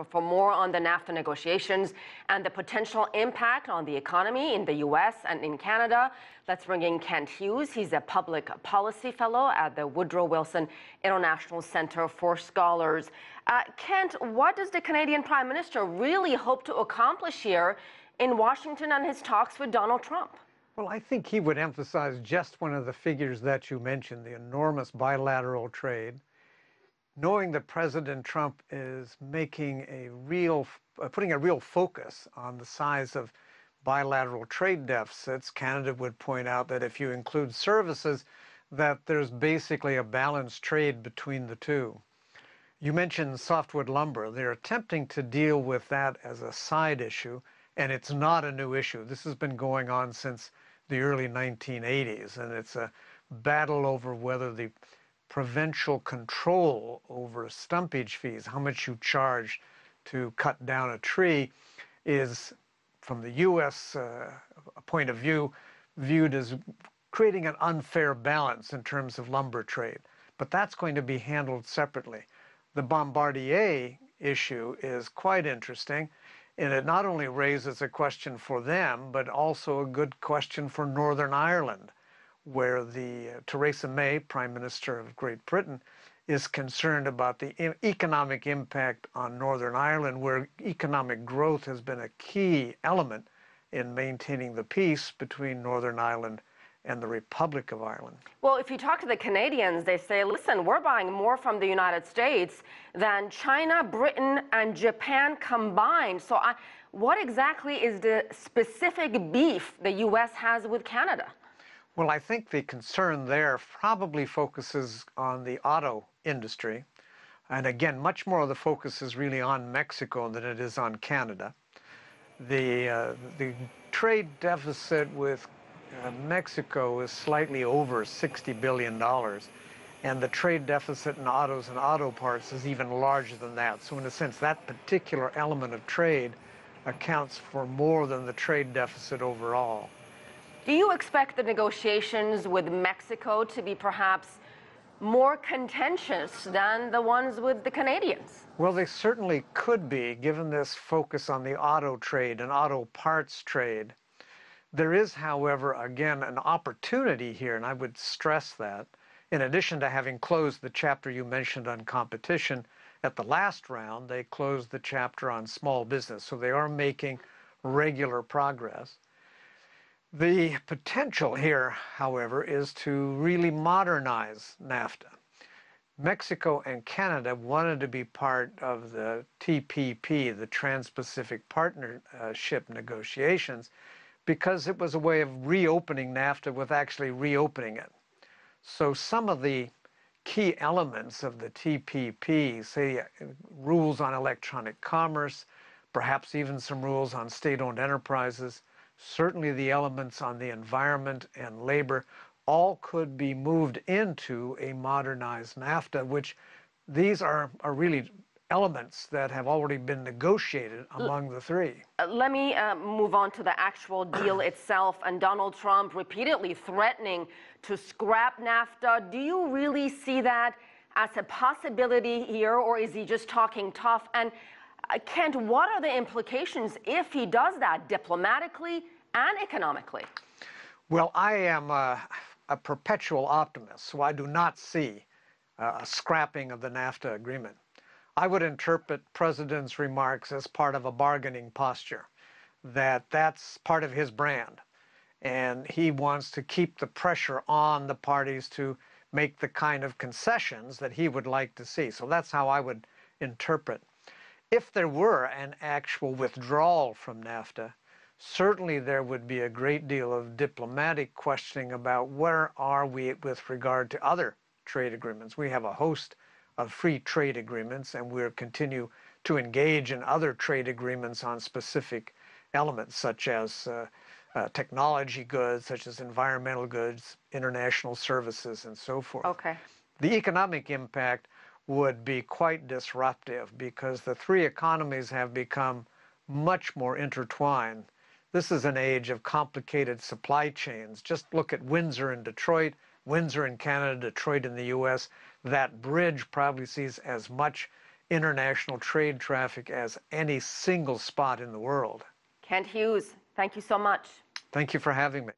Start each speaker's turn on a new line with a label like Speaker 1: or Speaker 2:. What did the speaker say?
Speaker 1: For more on the NAFTA negotiations and the potential impact on the economy in the U.S. and in Canada, let's bring in Kent Hughes. He's a public policy fellow at the Woodrow Wilson International Center for Scholars. Kent, what does the Canadian Prime Minister really hope to accomplish here in Washington and his talks with Donald Trump?
Speaker 2: Well, I think he would emphasize just one of the figures that you mentioned, the enormous bilateral trade. Knowing that President Trump is making putting a real focus on the size of bilateral trade deficits, Canada would point out that if you include services, that there's basically a balanced trade between the two. You mentioned softwood lumber. They're attempting to deal with that as a side issue, and it's not a new issue. This has been going on since the early 1980s, and it's a battle over whether the provincial control over stumpage fees, how much you charge to cut down a tree, is, from the U.S. Point of view, viewed as creating an unfair balance in terms of lumber trade. But that's going to be handled separately. The Bombardier issue is quite interesting, and it not only raises a question for them, but also a good question for Northern Ireland, where Theresa May, Prime Minister of Great Britain, is concerned about the economic impact on Northern Ireland, where economic growth has been a key element in maintaining the peace between Northern Ireland and the Republic of Ireland.
Speaker 1: Well, if you talk to the Canadians, they say, listen, we're buying more from the United States than China, Britain, and Japan combined. So what exactly is the specific beef the U.S. has with Canada?
Speaker 2: Well, I think the concern there probably focuses on the auto industry. And again, much more of the focus is really on Mexico than it is on Canada. The trade deficit with Mexico is slightly over $60 billion. And the trade deficit in autos and auto parts is even larger than that. So in a sense, that particular element of trade accounts for more than the trade deficit overall.
Speaker 1: Do you expect the negotiations with Mexico to be perhaps more contentious than the ones with the Canadians?
Speaker 2: Well, they certainly could be, given this focus on the auto trade and auto parts trade. There is, however, again, an opportunity here, and I would stress that, in addition to having closed the chapter you mentioned on competition, at the last round, they closed the chapter on small business, so they are making regular progress. The potential here, however, is to really modernize NAFTA. Mexico and Canada wanted to be part of the TPP, the Trans-Pacific Partnership negotiations, because it was a way of reopening NAFTA with actually reopening it. So some of the key elements of the TPP, say rules on electronic commerce, perhaps even some rules on state-owned enterprises, certainly the elements on the environment and labor, all could be moved into a modernized NAFTA, which these are really elements that have already been negotiated among the three.
Speaker 1: Let me move on to the actual deal itself, and Donald Trump repeatedly threatening to scrap NAFTA. Do you really see that as a possibility here, or is he just talking tough? And Kent, what are the implications if he does that diplomatically and economically?
Speaker 2: Well, I am a perpetual optimist, so I do not see a scrapping of the NAFTA agreement. I would interpret President's remarks as part of a bargaining posture, that's part of his brand. And he wants to keep the pressure on the parties to make the kind of concessions that he would like to see. So that's how I would interpret. If there were an actual withdrawal from NAFTA, certainly there would be a great deal of diplomatic questioning about where are we with regard to other trade agreements. We have a host of free trade agreements, and we'll continue to engage in other trade agreements on specific elements, such as technology goods, such as environmental goods, international services, and so forth.
Speaker 1: Okay.
Speaker 2: The economic impact would be quite disruptive because the three economies have become much more intertwined. This is an age of complicated supply chains. Just look at Windsor and Detroit, Windsor in Canada, Detroit in the U.S. That bridge probably sees as much international trade traffic as any single spot in the world.
Speaker 1: Kent Hughes, thank you so much.
Speaker 2: Thank you for having me.